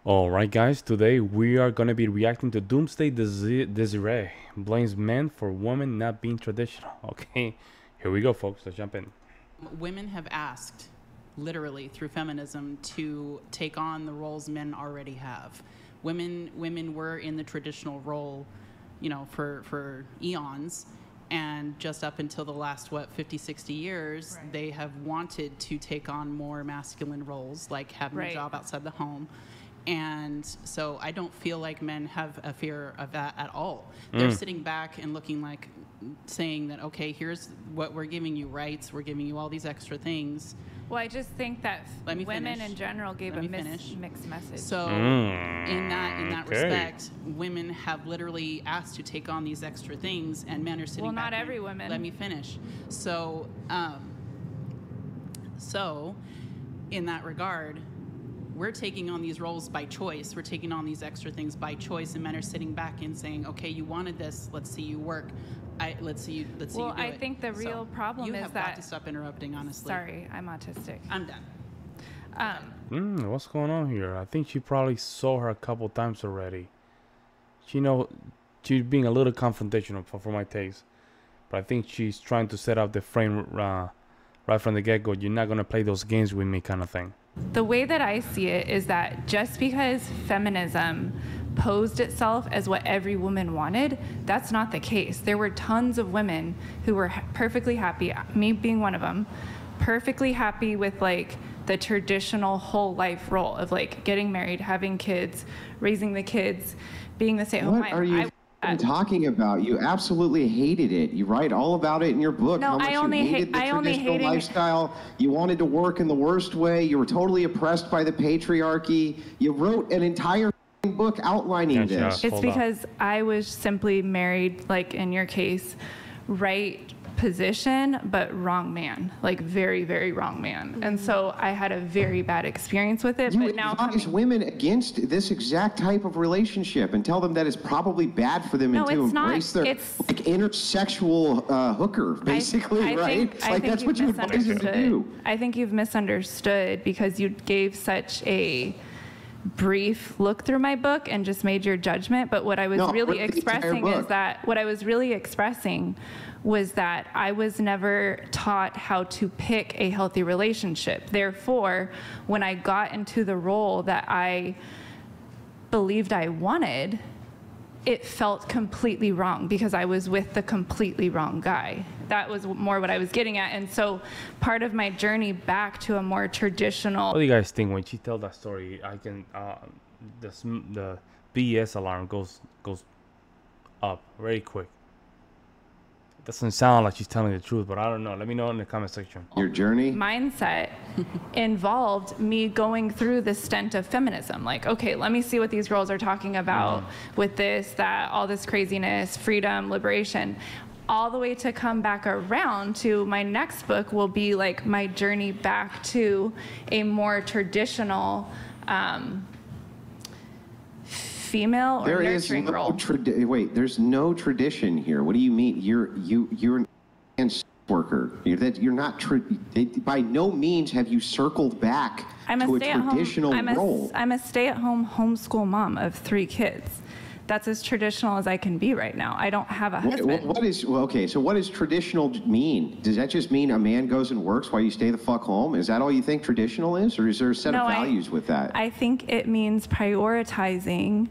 Alright guys, today we are going to be reacting to Doomsday. Desiree blames men for women not being traditional. Okay, here we go folks, let's jump in. Women have asked, literally through feminism, to take on the roles men already have. Women were in the traditional role, you know, for eons, and just up until the last, 50, 60 years, right, they have wanted to take on more masculine roles, like having a job outside the home. And so I don't feel like men have a fear of that at all. They're sitting back and looking like, saying that, okay, here's what we're giving you rights, we're giving you all these extra things. Well, I just think that women in general gave a mixed message. So in that respect, women have literally asked to take on these extra things, and men are sitting back. Well, not every woman. Let me finish. So, in that regard, we're taking on these roles by choice. We're taking on these extra things by choice, and men are sitting back and saying, "Okay, you wanted this. Let's see you work. Let's see you do it." Well, I think the real problem is that you have got to stop interrupting. Honestly, sorry, I'm autistic. I'm done. What's going on here? I think she probably saw her a couple times already. She's being a little confrontational for my taste, but I think she's trying to set up the frame right from the get-go. You're not gonna play those games with me, kind of thing. The way that I see it is that just because feminism posed itself as what every woman wanted, that's not the case. There were tons of women who were perfectly happy, me being one of them, perfectly happy with like the traditional whole life role of like getting married, having kids, raising the kids, being the stay-at-home wife. What are you talking about? You absolutely hated it. You write all about it in your book. No, how much I only you hated the traditional lifestyle. You wanted to work in the worst way. You were totally oppressed by the patriarchy. You wrote an entire book outlining this. It's because I was simply married, like in your case, right position, but wrong man, like very, very wrong man. And so I had a very bad experience with it. But now advise women against this exact type of relationship and tell them that it's probably bad for them and to embrace their like intersexual hooker, basically, right? Like that's what you advise them to do. I think you've misunderstood because you gave such a brief look through my book and just made your judgment. But what I was really expressing is that was that I was never taught how to pick a healthy relationship. Therefore, when I got into the role that I believed I wanted, it felt completely wrong because I was with the completely wrong guy. That was more what I was getting at. And so part of my journey back to a more traditional... What do you guys think when she tells that story? I can the BS alarm goes up very quick. Doesn't sound like she's telling the truth, but I don't know. Let me know in the comment section. Your journey mindset involved me going through the stint of feminism. Like, okay, let me see what these girls are talking about with this, that, all this craziness, freedom, liberation, all the way to come back around to my next book will be like my journey back to a more traditional female or nurturing role. Wait, there's no tradition here. What do you mean? You're an worker. You're not. By no means have you circled back to a traditional role. I'm a stay-at-home homeschool mom of 3 kids. That's as traditional as I can be right now. I don't have a husband. Okay, so what does traditional mean? Does that just mean a man goes and works while you stay the fuck home? Is that all you think traditional is? Or is there a set of values with that? I think it means prioritizing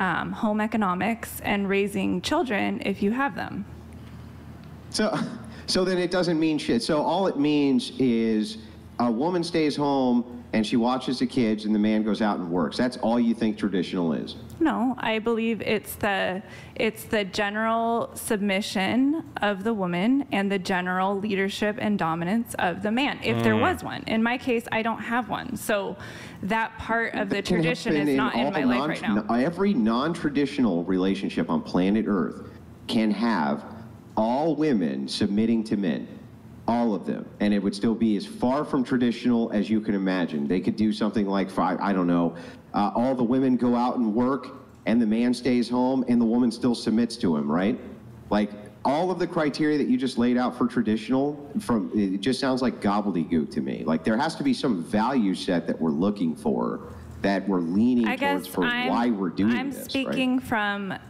home economics and raising children if you have them. So then it doesn't mean shit. So all it means is a woman stays home and she watches the kids and the man goes out and works. That's all you think traditional is? No, I believe it's the general submission of the woman and the general leadership and dominance of the man, if there was one. In my case, I don't have one. So that part of the tradition is not in my life right now. Every non-traditional relationship on planet Earth can have all women submitting to men. All of them. And it would still be as far from traditional as you can imagine. They could do something like, I don't know, all the women go out and work and the man stays home and the woman still submits to him, right? Like all of the criteria that you just laid out for traditional, it just sounds like gobbledygook to me. Like there has to be some value set that we're looking for that we're leaning I towards guess for why we're doing this.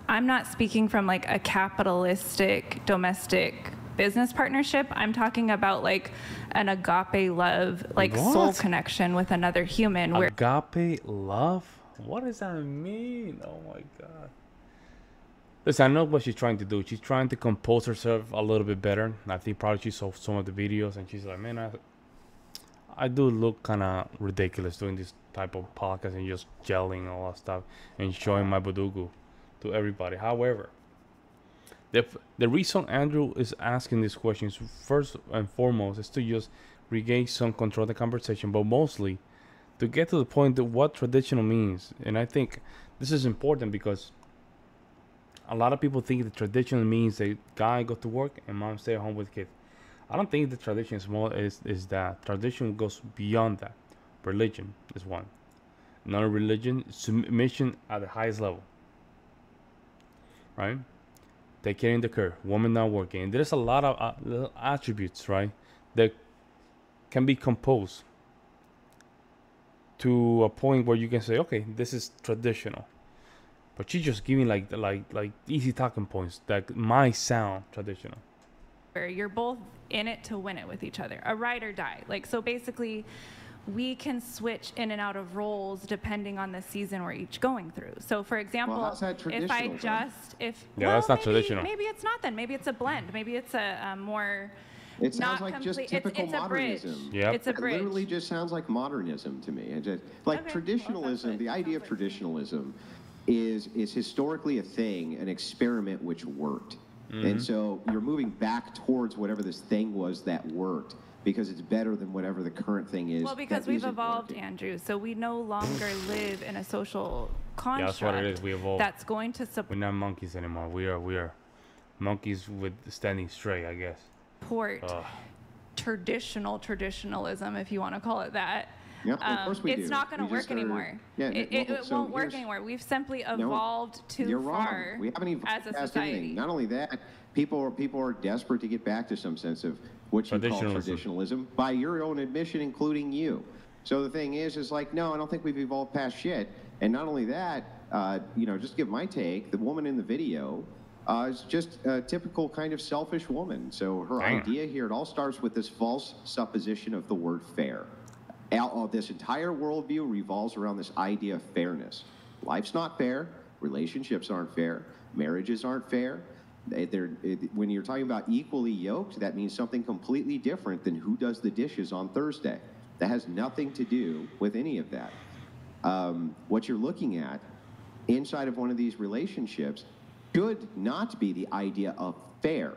I'm not speaking from like a capitalistic domestic business partnership. I'm talking about like an agape love, like soul connection with another human. Where Agape love? What does that mean? Oh my God. Listen, I know what she's trying to do. She's trying to compose herself a little bit better. I think probably she saw some of the videos and she's like, man, I do look kind of ridiculous doing this type of podcast and just gelling all that stuff and showing my budugu to everybody. However, the reason Andrew is asking these questions first and foremost is to just regain some control of the conversation, but mostly to get to the point of what traditional means. And I think this is important because a lot of people think that traditional means a guy go to work and mom stay at home with kids. I don't think the tradition is that. Tradition goes beyond that. Religion is one. Another religion, submission at the highest level. Right? Take care in the care. Woman not working. And there's a lot of little attributes, right, that can be composed to a point where you can say, okay, this is traditional. But she's just giving like easy talking points that might sound traditional. you're both in it to win it with each other, a ride or die. Like, so basically, we can switch in and out of roles depending on the season we're each going through. So, for example, how's that if I traditional, just, if Yeah, well, that's not maybe, traditional. Maybe it's not then. Maybe it's a blend. Maybe it's a more. It sounds not like just complete. typical It's a bridge. modernism. Yep. It's a It bridge. literally just sounds like modernism to me. It just, like Okay, well, traditionalism, that's the what it idea of sounds like. traditionalism is historically a thing, an experiment which worked. And so you're moving back towards whatever this thing was that worked because it's better than whatever the current thing is. Well, because that we've isn't evolved, working. Andrew, so we no longer live in a social construct. Yeah, that's what it is. We evolved. That's going to We're not monkeys anymore. We are monkeys with standing straight, I guess. support traditionalism, if you want to call it that. Yeah, of course we do. It's not going to We work just are- anymore. Yeah, It so won't work here's- anymore. We've simply No, evolved too You're far wrong. We haven't even as a past society. anything. Not only that, people are desperate to get back to some sense of what you call Traditionalism. traditionalism by your own admission, including you. So the thing is like, no, I don't think we've evolved past shit. And not only that, just to give my take, the woman in the video is just a typical kind of selfish woman. So her Damn. idea here, it all starts with this false supposition of the word fair. This entire worldview revolves around this idea of fairness. Life's not fair. Relationships aren't fair. Marriages aren't fair. When you're talking about equally yoked, that means something completely different than who does the dishes on Thursday. That has nothing to do with any of that. What you're looking at inside of one of these relationships should not be the idea of fair.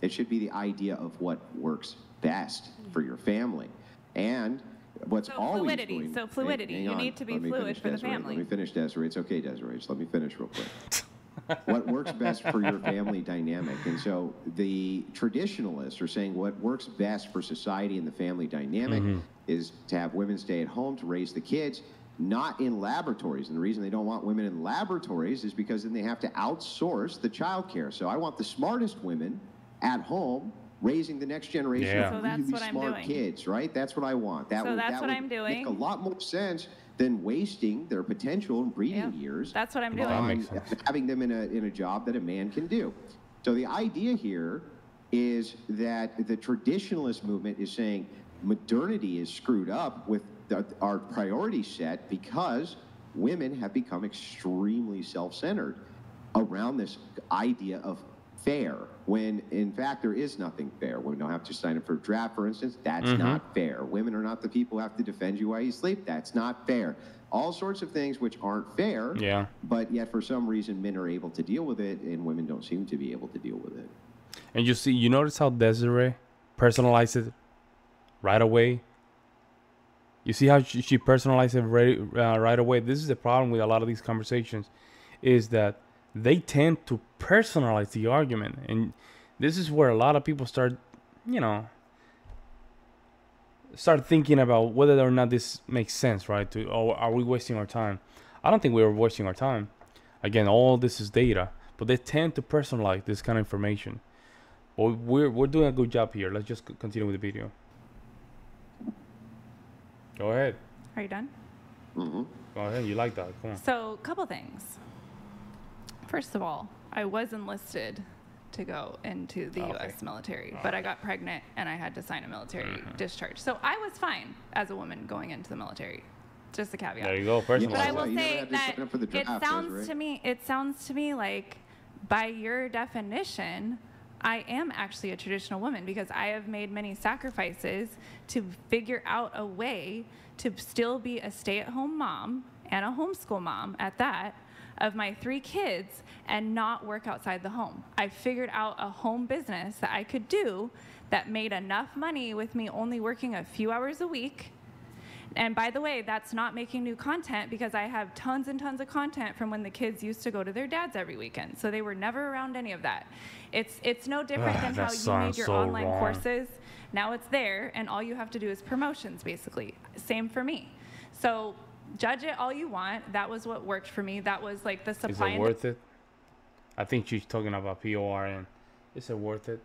It should be the idea of what works best for your family. And what's So always fluidity. going- So fluidity. Hang You on. need to be Let me fluid finish, for the Desiree. family. Let me finish, Desiree. It's okay, Desiree. Just let me finish real quick. What works best for your family dynamic. And so the traditionalists are saying what works best for society and the family dynamic is to have women stay at home to raise the kids, not in laboratories. And the reason they don't want women in laboratories is because then they have to outsource the child care. So I want the smartest women at home raising the next generation Yeah. of So that's really what I'm smart doing. kids, right? That's what I want. That So would, that's that what would I'm doing. make a lot more sense than wasting their potential and breeding Yeah, years that's what I'm doing. That on makes sense. having them in a job that a man can do. So the idea here is that the traditionalist movement is saying modernity is screwed up with our priority set because women have become extremely self-centered around this idea of fair, when in fact there is nothing fair. Women don't have to sign up for a draft, for instance. That's not fair. Women are not the people who have to defend you while you sleep. That's not fair. All sorts of things which aren't fair, Yeah. but yet for some reason men are able to deal with it and women don't seem to be able to deal with it. And you notice how Desiree personalized it right away? You see how she personalized it right away? This is the problem with a lot of these conversations, is that they tend to personalize the argument. And this is where a lot of people start thinking about whether or not this makes sense, right? Or are we wasting our time? I don't think we're wasting our time. Again, all this is data, but they tend to personalize this kind of information. But we're doing a good job here. Let's just continue with the video. Go ahead. Are you done? Mm-hmm. Go ahead. You like that? Come on. So, a couple things. First of all, I was enlisted to go into the U.S. military, but I got pregnant and I had to sign a military discharge. So I was fine as a woman going into the military. Just a caveat. There you go. Personal. But I will You never say had to that sign up for the it draft, sounds Desiree. to me like, by your definition, I am actually a traditional woman because I have made many sacrifices to figure out a way to still be a stay-at-home mom and a homeschool mom at that of my 3 kids and not work outside the home. I figured out a home business that I could do that made enough money with me only working a few hours a week. And by the way, that's not making new content because I have tons and tons of content from when the kids used to go to their dads every weekend. So they were never around any of that. It's no different than how you made your online courses. Now it's there, and all you have to do is promotions, basically. Same for me. So judge it all you want. That was what worked for me. That was like the supply. Is it worth it? I think she's talking about PORN. Is it worth it?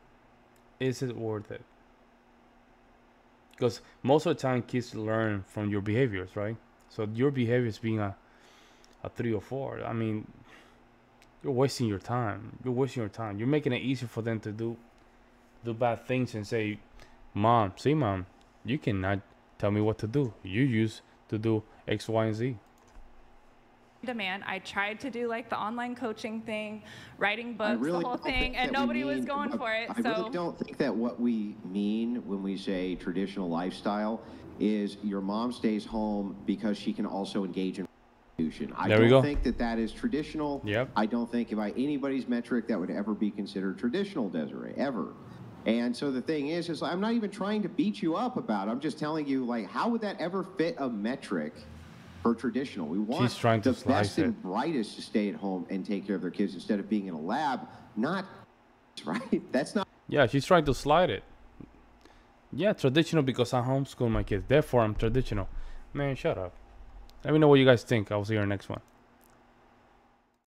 Is it worth it? Because most of the time kids learn from your behaviors, right? So your behaviors being a 3 or 4, I mean, you're wasting your time. You're wasting your time. You're making it easier for them to do bad things and say, Mom, you cannot tell me what to do. You used to do X, Y, and Z. Demand. I tried to do like the online coaching thing, writing books, really the whole don't think thing, and that we nobody was mean- going for it. I really don't think that what we mean when we say traditional lifestyle is your mom stays home because she can also engage in prostitution. I There we don't go. think that that is traditional. Yep. I don't think by anybody's metric that would ever be considered traditional, Desiree, ever. And so the thing is I'm not even trying to beat you up about it. I'm just telling you, like, how would that ever fit a metric for traditional? We want She's trying to the best slice and it. brightest to stay at home and take care of their kids instead of being in a lab, not right. That's not. Yeah, she's trying to slide it. Yeah, traditional because I homeschool my kids. Therefore, I'm traditional. Man, shut up. Let me know what you guys think. I'll see you in the next one.